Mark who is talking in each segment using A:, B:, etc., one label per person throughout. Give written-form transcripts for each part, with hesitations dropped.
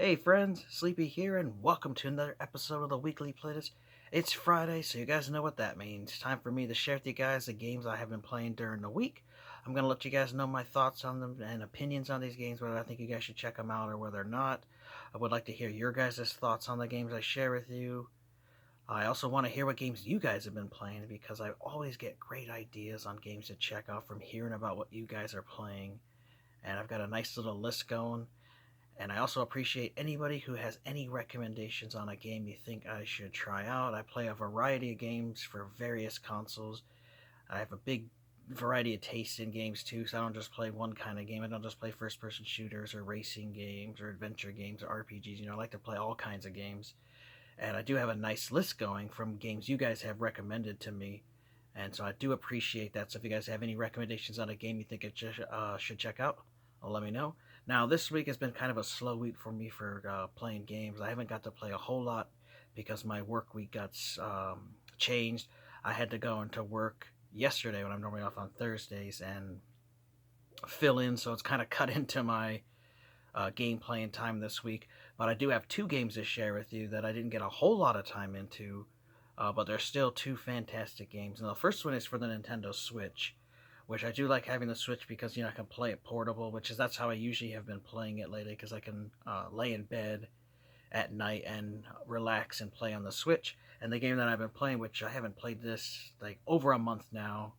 A: Hey friends, Sleepy here, and welcome to another episode of the Weekly Playlist. It's Friday, so you guys know what that means. Time for me to share with you guys the games I have been playing during the week. I'm going to let you guys know my thoughts on them and opinions on these games, whether I think you guys should check them out or whether or not. I would like to hear your guys' thoughts on the games I share with you. I also want to hear what games you guys have been playing because I always get great ideas on games to check out from hearing about what you guys are playing. And I've got a nice little list going. And I also appreciate anybody who has any recommendations on a game you think I should try out. I play a variety of games for various consoles. I have a big variety of taste in games too, so I don't just play one kind of game. I don't just play first person shooters or racing games or adventure games or RPGs. I like to play all kinds of games. And I do have a nice list going from games you guys have recommended to me. And so I do appreciate that. So if you guys have any recommendations on a game you think it should check out, let me know. Now, this week has been kind of a slow week for me for playing games. I haven't got to play a whole lot because my work week got changed. I had to go into work yesterday when I'm normally off on Thursdays and fill in, so it's kind of cut into my game playing time this week. But I do have two games to share with you that I didn't get a whole lot of time into, but they're still two fantastic games. And the first one is for the Nintendo Switch, which I do like having the Switch because I can play it portable, that's how I usually have been playing it lately because I can lay in bed at night and relax and play on the Switch. And the game that I've been playing, which I haven't played this like over a month now,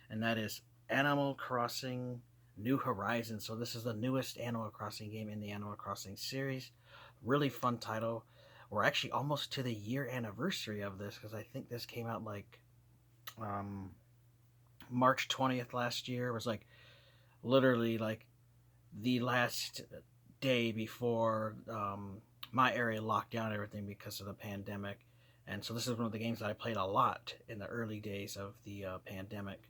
A: and that is Animal Crossing New Horizons. So this is the newest Animal Crossing game in the Animal Crossing series. Really fun title. We're actually almost to the year anniversary of this because I think this came out like um, March 20th last year. It was like literally like the last day before my area locked down everything because of the pandemic. And so this is one of the games that I played a lot in the early days of the pandemic.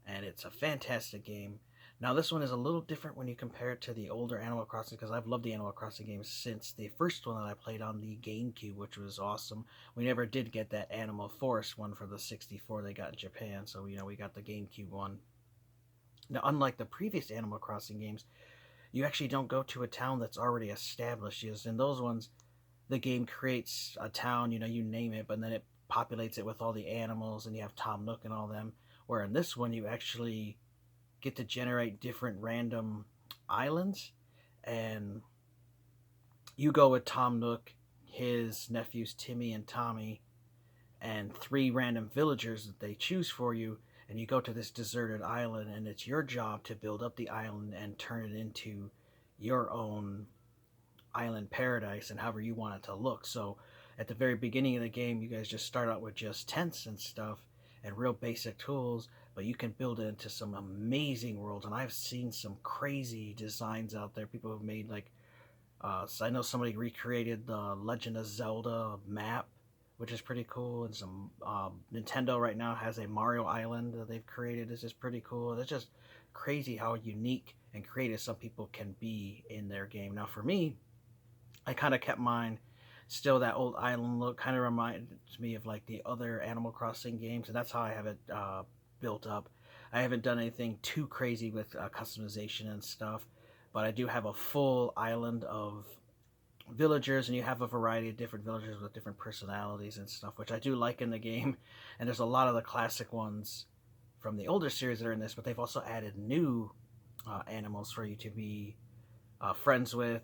A: And it's a fantastic game. Now, this one is a little different when you compare it to the older Animal Crossing because I've loved the Animal Crossing games since the first one that I played on the GameCube, which was awesome. We never did get that Animal Forest one for the 64 they got in Japan, so we got the GameCube one. Now, unlike the previous Animal Crossing games, you actually don't go to a town that's already established. In those ones, the game creates a town, you name it, but then it populates it with all the animals, and you have Tom Nook and all them. Where in this one, you actually get to generate different random islands, and you go with Tom Nook, his nephews Timmy and Tommy, and three random villagers that they choose for you, and you go to this deserted island, and it's your job to build up the island and turn it into your own island paradise and however you want it to look. So at the very beginning of the game, you guys just start out with just tents and stuff and real basic tools, but you can build it into some amazing worlds. And I've seen some crazy designs out there. People have made like so I know somebody recreated the Legend of Zelda map, which is pretty cool. And some Nintendo right now has a Mario Island that they've created. It's just pretty cool. It's just crazy how unique and creative some people can be in their game. Now, for me, I kind of kept mine still that old island look. Kind of reminds me of like the other Animal Crossing games, and that's how I have it built up. I haven't done anything too crazy with customization and stuff, but I do have a full island of villagers, and you have a variety of different villagers with different personalities and stuff, which I do like in the game. And there's a lot of the classic ones from the older series that are in this, but they've also added new animals for you to be friends with,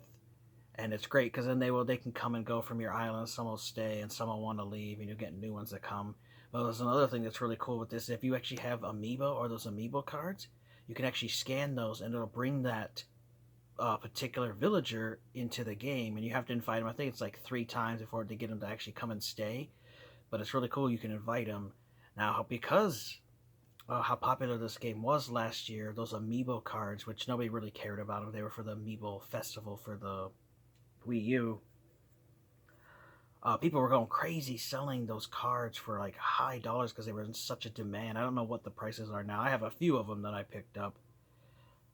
A: and it's great because then they can come and go from your island. Some will stay and some will want to leave, and you'll get new ones that come. But there's another thing that's really cool with this. If you actually have amiibo or those amiibo cards, you can actually scan those, and it'll bring that particular villager into the game, and you have to invite them. I think it's like 3 times before to get them to actually come and stay. But it's really cool. You can invite them now because how popular this game was last year. Those amiibo cards, which nobody really cared about them, they were for the amiibo festival for the Wii U. People were going crazy selling those cards for like high dollars because they were in such a demand. I don't know what the prices are now. I have a few of them that I picked up,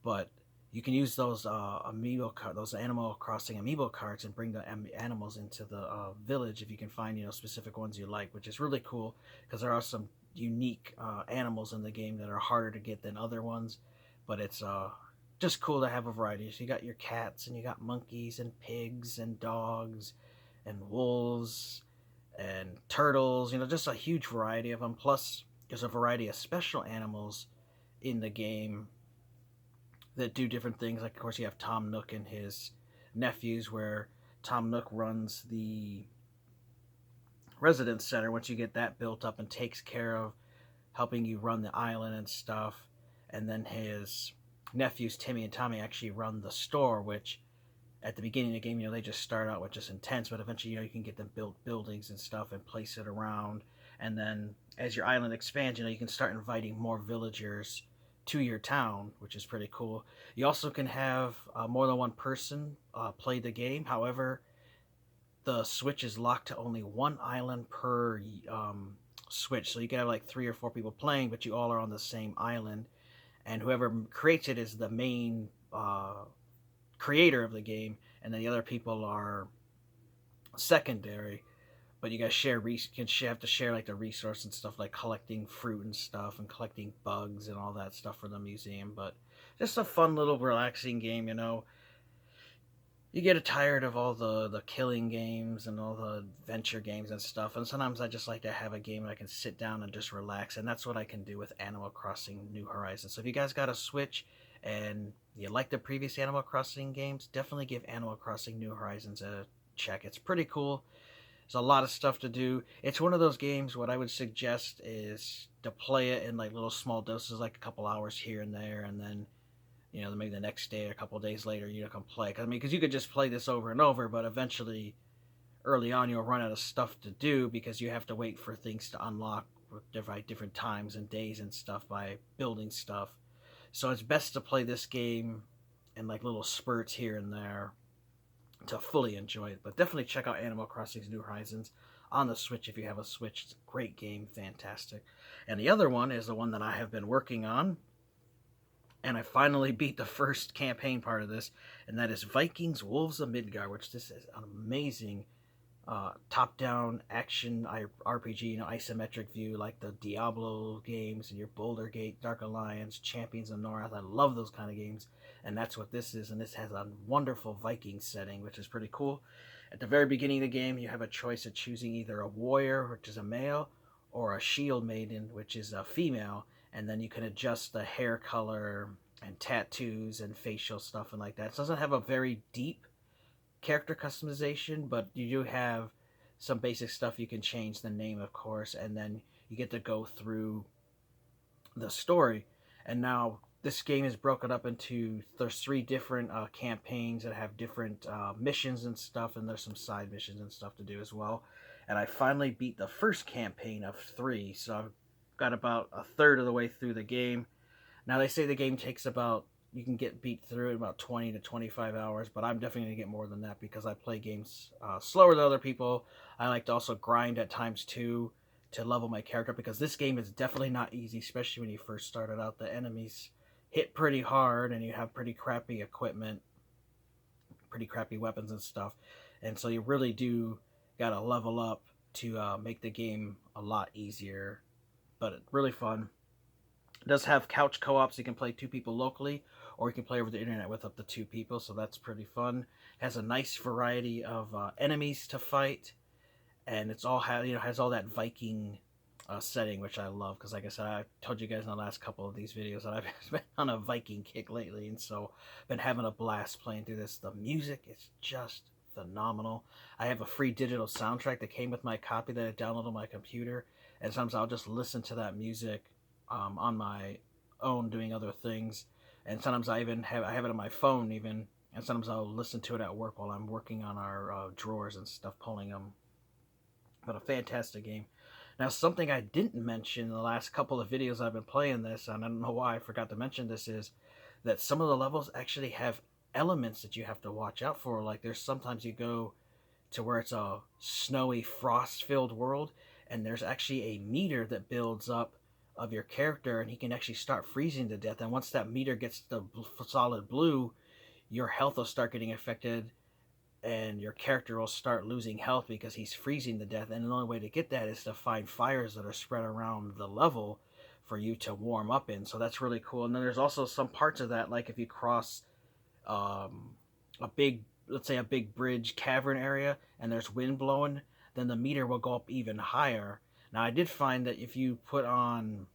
A: but you can use those those Animal Crossing amiibo cards, and bring the animals into the village if you can find specific ones you like, which is really cool because there are some unique animals in the game that are harder to get than other ones. But it's just cool to have a variety. So you got your cats, and you got monkeys and pigs and dogs and wolves and turtles, just a huge variety of them. Plus, there's a variety of special animals in the game that do different things. Like, of course, you have Tom Nook and his nephews, where Tom Nook runs the residence center once you get that built up and takes care of helping you run the island and stuff. And then his nephews, Timmy and Tommy, actually run the store, which at the beginning of the game, they just start out with just intense, but eventually, you can get them built buildings and stuff and place it around. And then as your island expands, you can start inviting more villagers to your town, which is pretty cool. You also can have more than one person play the game. However, the Switch is locked to only one island per Switch, so you can have like 3 or 4 people playing, but you all are on the same island, and whoever creates it is the main creator of the game, and then the other people are secondary. But you guys have to share like the resource and stuff, like collecting fruit and stuff, and collecting bugs and all that stuff for the museum. But just a fun little relaxing game. You get tired of all the killing games and all the adventure games and stuff, and sometimes I just like to have a game that I can sit down and just relax, and that's what I can do with Animal Crossing New Horizons. So if you guys got a Switch and you like the previous Animal Crossing games, definitely give Animal Crossing New Horizons a check. It's pretty cool. There's a lot of stuff to do. It's one of those games, what I would suggest is to play it in like little small doses, like a couple hours here and there, and then maybe the next day or a couple of days later, come play. Because you could just play this over and over, but eventually, early on, you'll run out of stuff to do because you have to wait for things to unlock at different times and days and stuff by building stuff. So it's best to play this game in like little spurts here and there to fully enjoy it. But definitely check out Animal Crossing New Horizons on the Switch if you have a Switch. It's a great game, fantastic. And the other one is the one that I have been working on, and I finally beat the first campaign part of this, and that is Vikings Wolves of Midgard, which this is an amazing top-down action RPG, isometric view, like the Diablo games and your Boulder Gate, Dark Alliance, Champions of North. I love those kind of games, and that's what this is. And this has a wonderful Viking setting, which is pretty cool. At the very beginning of the game, you have a choice of choosing either a warrior, which is a male, or a shield maiden, which is a female, and then you can adjust the hair color and tattoos and facial stuff and like that. It doesn't have a very deep character customization, but you do have some basic stuff. You can change the name, of course, and then you get to go through the story. And now this game is broken up into, there's 3 different campaigns that have different missions and stuff, and there's some side missions and stuff to do as well. And I finally beat the first campaign of 3, so I've got about a third of the way through the game. Now they say the game takes about, you can get beat through it in about 20 to 25 hours, but I'm definitely going to get more than that because I play games slower than other people. I like to also grind at times too to level my character, because this game is definitely not easy, especially when you first started out. The enemies hit pretty hard, and you have pretty crappy equipment, pretty crappy weapons and stuff, and so you really do got to level up to make the game a lot easier, but it's really fun. It does have couch co-op, so you can play 2 people locally, or you can play over the internet with up to 2 people, so that's pretty fun. It has a nice variety of enemies to fight, and it's all has all that Viking setting, which I love, because like I said, I told you guys in the last couple of these videos that I've been on a Viking kick lately, and so I've been having a blast playing through this. The music is just phenomenal. I have a free digital soundtrack that came with my copy that I downloaded on my computer, and sometimes I'll just listen to that music on my own doing other things, and sometimes I have it on my phone even, and sometimes I'll listen to it at work while I'm working on our drawers and stuff, pulling them. But a fantastic game. Now, something I didn't mention in the last couple of videos I've been playing this, and I don't know why I forgot to mention this, is that some of the levels actually have elements that you have to watch out for. Like, there's sometimes you go to where it's a snowy, frost-filled world, and there's actually a meter that builds up of your character, and he can actually start freezing to death. And once that meter gets to solid blue, your health will start getting affected, and your character will start losing health because he's freezing to death. And the only way to get that is to find fires that are spread around the level for you to warm up in. So that's really cool. And then there's also some parts of that, like if you cross um, a big, let's say a big bridge cavern area, and there's wind blowing, then the meter will go up even higher. Now I did find that if you put on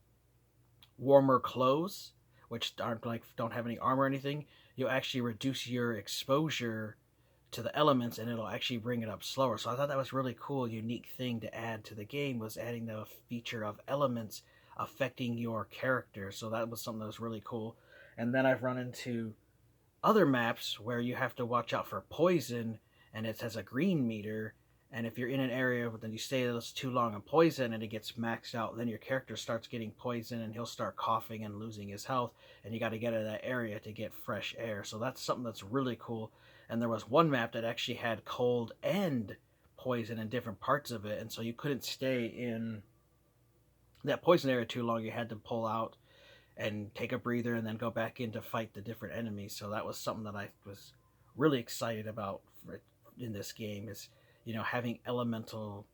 A: warmer clothes, which aren't like don't have any armor or anything, you'll actually reduce your exposure to the elements, and it'll actually bring it up slower. So I thought that was really cool, unique thing to add to the game, was adding the feature of elements affecting your character. So that was something that was really cool. And then I've run into other maps where you have to watch out for poison, and it has a green meter. And if you're in an area, but then you stay there too long in poison and it gets maxed out, then your character starts getting poison and he'll start coughing and losing his health. And you got to get out of that area to get fresh air. So that's something that's really cool. And there was one map that actually had cold and poison in different parts of it. And so you couldn't stay in that poison area too long. You had to pull out and take a breather and then go back in to fight the different enemies. So that was something that I was really excited about in this game, is having elemental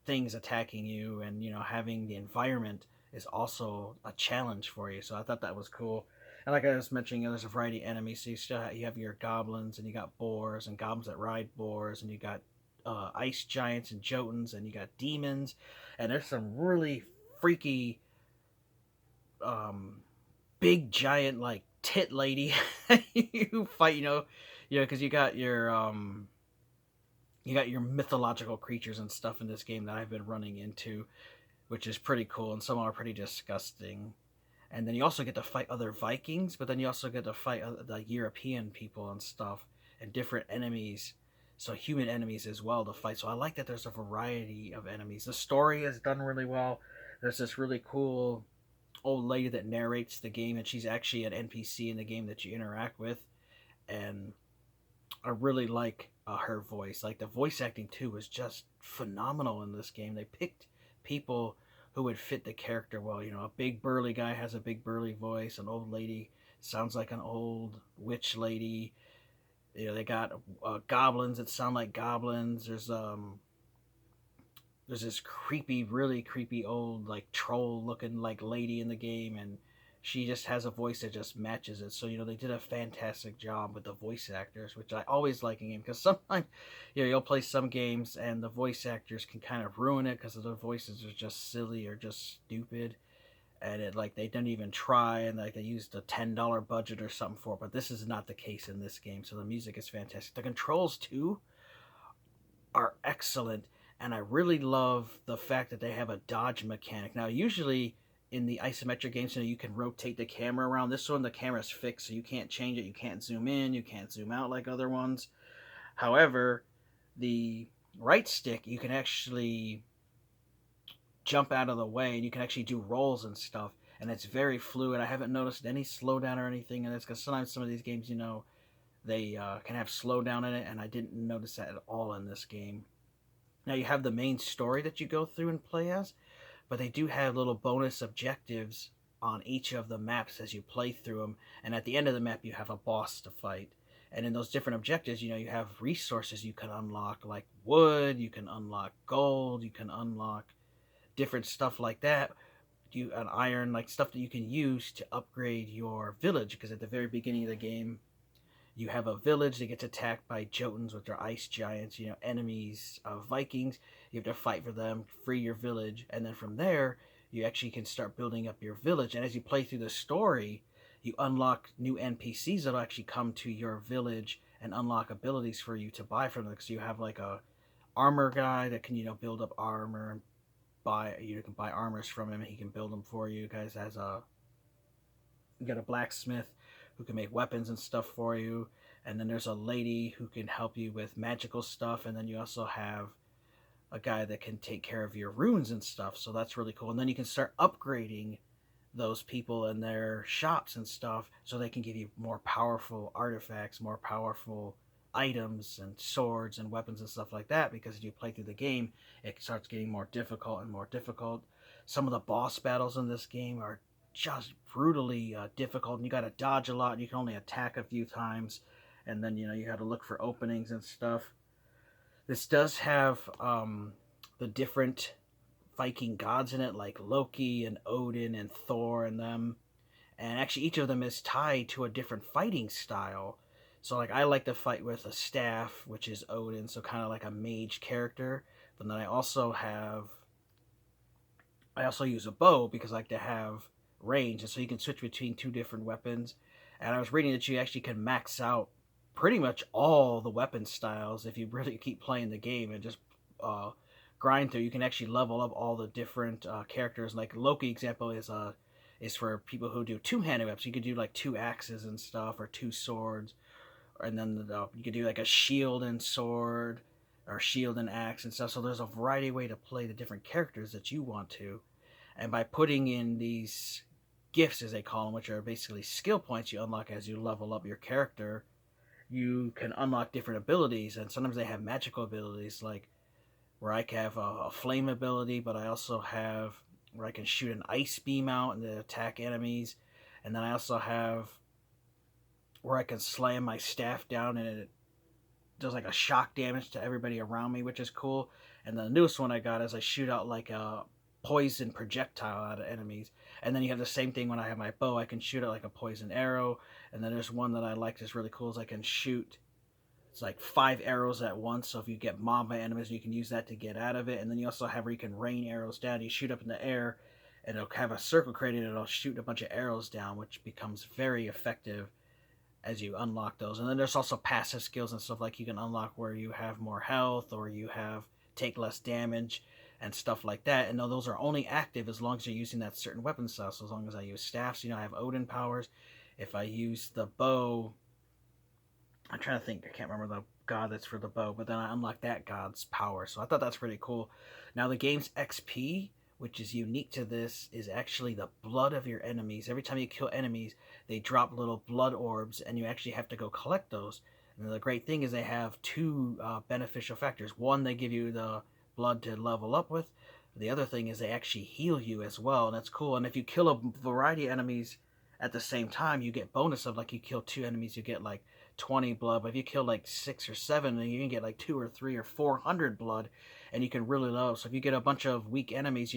A: things attacking you, and having the environment is also a challenge for you. So I thought that was cool. And like I was mentioning, there's a variety of enemies. So you have your goblins, and you got boars and goblins that ride boars, and you got ice giants and jotuns, and you got demons, and there's some really freaky big giant like tit lady you fight, because you got your mythological creatures and stuff in this game that I've been running into, which is pretty cool, and some are pretty disgusting. And then you also get to fight other Vikings, but then you also get to fight the European people and stuff, and different enemies, so human enemies as well to fight. So I like that there's a variety of enemies. The story is done really well. There's this really cool old lady that narrates the game, and she's actually an NPC in the game that you interact with, and I really like her voice. Like the voice acting too was just phenomenal in this game. They picked people who would fit the character well. A big burly guy has a big burly voice. An old lady sounds like an old witch lady. They got goblins that sound like goblins. There's this creepy, really creepy old like troll looking like lady in the game, and she just has a voice that just matches it. So they did a fantastic job with the voice actors, which I always like in game, because sometimes you'll play some games and the voice actors can kind of ruin it because their voices are just silly or just stupid, and it like they didn't even try, and like they used a $10 budget or something for it. But this is not the case in this game. So the music is fantastic. The controls too are excellent. And I really love the fact that they have a dodge mechanic. Now, usually in the isometric games, you can rotate the camera around. This one, the camera's fixed, so you can't change it. You can't zoom in, you can't zoom out like other ones. However, the right stick, you can actually jump out of the way, and you can actually do rolls and stuff. And it's very fluid. I haven't noticed any slowdown or anything in this, because sometimes some of these games, they can have slowdown in it, and I didn't notice that at all in this game. Now you have the main story that you go through and play as, but they do have little bonus objectives on each of the maps as you play through them. And at the end of the map, you have a boss to fight. And in those different objectives, you have resources you can unlock, like wood, you can unlock gold, you can unlock different stuff like that. An iron, like stuff that you can use to upgrade your village, because at the very beginning of the game, you have a village that gets attacked by Jotuns, which are ice giants, enemies of Vikings. You have to fight for them, free your village, and then from there, you actually can start building up your village. And as you play through the story, you unlock new NPCs that'll actually come to your village and unlock abilities for you to buy from them. So you have like a armor guy that can, build up armor and you can buy armors from him, and he can build them for you. Guys, you got a blacksmith who can make weapons and stuff for you, and then there's a lady who can help you with magical stuff, and then you also have a guy that can take care of your runes and stuff. So that's really cool. And then you can start upgrading those people and their shops and stuff, so they can give you more powerful artifacts, more powerful items and swords and weapons and stuff like that, because as you play through the game, it starts getting more difficult and more difficult. Some of the boss battles in this game are just brutally difficult, and you got to dodge a lot, and you can only attack a few times, and then you got to look for openings and stuff. This does have the different Viking gods in it, like Loki and Odin and Thor and them. And actually, each of them is tied to a different fighting style. So, like, I like to fight with a staff, which is Odin, so kind of like a mage character. But then I also use a bow because I like to have range, and so you can switch between two different weapons. And I was reading that you actually can max out pretty much all the weapon styles if you really keep playing the game and just uh, grind through. You can actually level up all the different characters. Like Loki example is for people who do two-handed weapons. You could do like two axes and stuff, or two swords, and then you could do like a shield and sword, or shield and axe and stuff. So there's a variety of way to play the different characters that you want to, and by putting in these gifts, as they call them, which are basically skill points you unlock as you level up your character, you can unlock different abilities, and sometimes they have magical abilities, like where I can have a flame ability, but I also have where I can shoot an ice beam out and attack enemies, and then I also have where I can slam my staff down and it does like a shock damage to everybody around me, which is cool. And the newest one I got is I shoot out like a poison projectile out of enemies. And then you have the same thing when I have my bow. I can shoot out like a poison arrow. And then there's one that I like that's really cool is I can shoot, it's like 5 arrows at once. So if you get mobbed by enemies, you can use that to get out of it. And then you also have where you can rain arrows down. You shoot up in the air and it'll have a circle created and it'll shoot a bunch of arrows down, which becomes very effective as you unlock those. And then there's also passive skills and stuff, like you can unlock where you have more health or you have take less damage and stuff like that. And those are only active as long as you're using that certain weapon style. So as long as I use staffs, I have Odin powers. If I use the bow, I'm trying to think, I can't remember the god that's for the bow, but then I unlock that god's power. So I thought that's pretty cool. Now the game's XP, which is unique to this, is actually the blood of your enemies. Every time you kill enemies, they drop little blood orbs, and you actually have to go collect those. And the great thing is they have two beneficial factors. One, they give you the blood to level up with. The other thing is they actually heal you as well, and that's cool. And if you kill a variety of enemies at the same time, you get bonus of, like, you kill 2 enemies, you get like 20 blood. But if you kill like 6 or 7, then you can get like 2 or 3 or 400 blood, and you can really low. So if you get a bunch of weak enemies,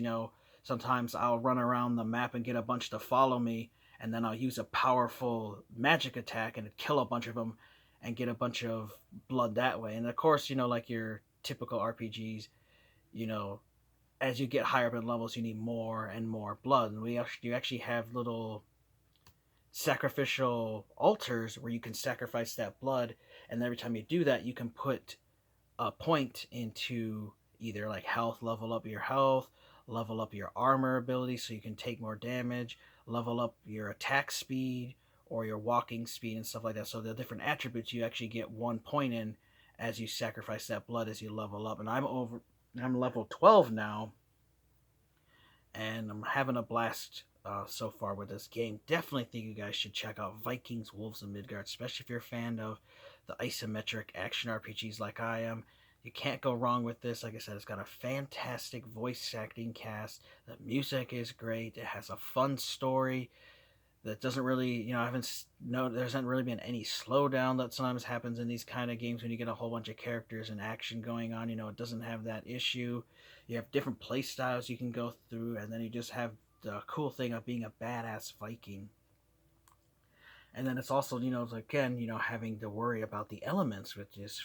A: sometimes I'll run around the map and get a bunch to follow me, and then I'll use a powerful magic attack and kill a bunch of them and get a bunch of blood that way. And of course, like your typical RPGs, as you get higher up in levels, you need more and more blood. And you actually have little sacrificial altars where you can sacrifice that blood, and every time you do that, you can put a point into either like health, level up your health, level up your armor ability so you can take more damage, level up your attack speed or your walking speed and stuff like that. So the different attributes you actually get 1 point in as you sacrifice that blood as you level up. And I'm level 12 now, and I'm having a blast so far with this game. Definitely think you guys should check out Vikings, Wolves of Midgard, especially if you're a fan of the isometric action RPGs like I am. You can't go wrong with this. Like I said, it's got a fantastic voice acting cast. The music is great. It has a fun story that doesn't really, there hasn't really been any slowdown that sometimes happens in these kind of games when you get a whole bunch of characters and action going on. It doesn't have that issue. You have different play styles you can go through, and then you just have the cool thing of being a badass Viking. And then it's also, again, having to worry about the elements, which is,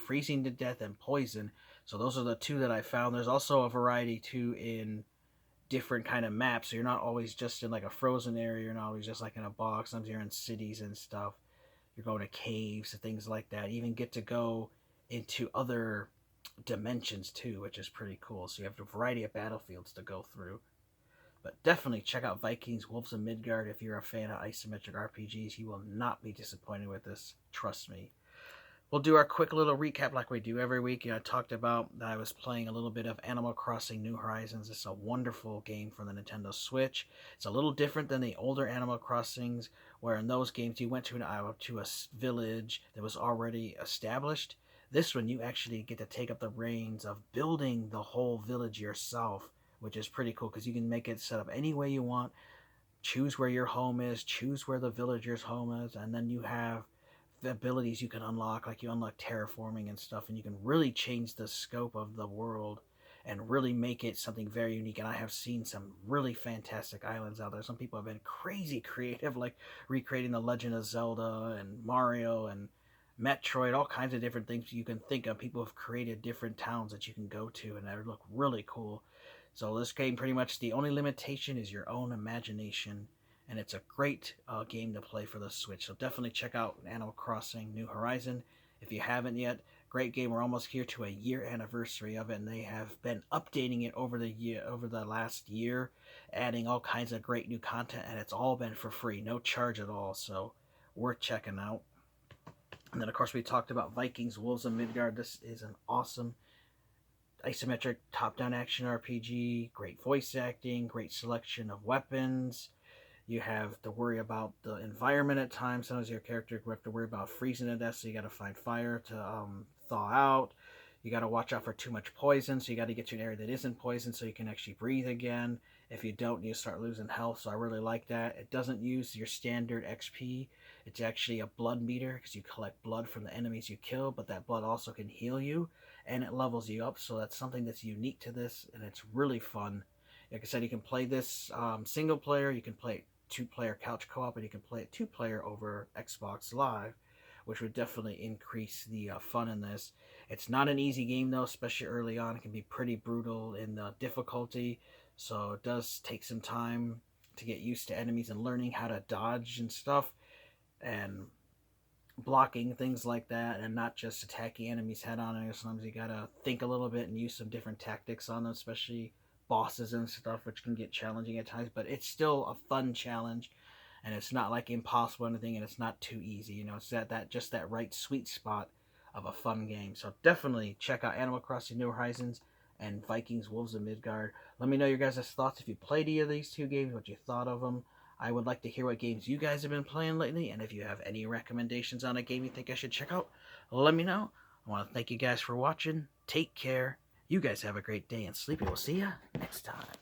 A: freezing to death and poison. So those are the two that I found. There's also a variety too in different kind of maps. So you're not always just in like a frozen area. You're not always just like in a box. Sometimes you're in cities and stuff. You're going to caves and things like that. You even get to go into other dimensions too, which is pretty cool. So you have a variety of battlefields to go through. But definitely check out Vikings, Wolves of Midgard if you're a fan of isometric RPGs. You will not be disappointed with this. Trust me. We'll do our quick little recap like we do every week. I talked about that I was playing a little bit of Animal Crossing New Horizons. It's a wonderful game for the Nintendo Switch. It's a little different than the older Animal Crossings, where in those games you went to a village that was already established. This one, you actually get to take up the reins of building the whole village yourself, which is pretty cool because you can make it set up any way you want. Choose where your home is, choose where the villager's home is, and then you have the abilities you can unlock, like you unlock terraforming and stuff, and you can really change the scope of the world and really make it something very unique. And I have seen some really fantastic islands out there. Some people have been crazy creative, like recreating the Legend of Zelda and Mario and Metroid, all kinds of different things you can think of. People have created different towns that you can go to, and they look really cool. So this game, pretty much the only limitation is your own imagination, and it's a great game to play for the Switch. So definitely check out Animal Crossing New Horizon if you haven't yet. Great game. We're almost here to a year anniversary of it, and they have been updating it over the last year, adding all kinds of great new content, and it's all been for free, no charge at all. So worth checking out. And then, of course, we talked about Vikings, Wolves of Midgard. This is an awesome isometric top-down action RPG. Great voice acting, great selection of weapons. You have to worry about the environment at times. Sometimes your character will have to worry about freezing to death, so you got to find fire to thaw out. You got to watch out for too much poison, so you got to get to an area that isn't poison so you can actually breathe again. If you don't, you start losing health, so I really like that. It doesn't use your standard XP. It's actually a blood meter because you collect blood from the enemies you kill, but that blood also can heal you, and it levels you up, so that's something that's unique to this, and it's really fun. Like I said, you can play this single player, you can play it two-player couch co-op, and you can play it two-player over Xbox Live, which would definitely increase the fun in this. It's not an easy game, though, especially early on. It can be pretty brutal in the difficulty, so it does take some time to get used to enemies and learning how to dodge and stuff, and blocking things like that, and not just attacking enemies head-on. And sometimes you gotta think a little bit and use some different tactics on them, especially bosses and stuff, which can get challenging at times, but it's still a fun challenge, and it's not like impossible or anything, and it's not too easy. You know, it's that just that right sweet spot of a fun game. So definitely check out Animal Crossing New Horizons and Vikings Wolves of Midgard. Let me know your guys' thoughts if you played either of these two games, what you thought of them. I would like to hear what games you guys have been playing lately, and if you have any recommendations on a game you think I should check out, let me know. I want to thank you guys for watching. Take care. You guys have a great day, and Sleepy will see ya next time.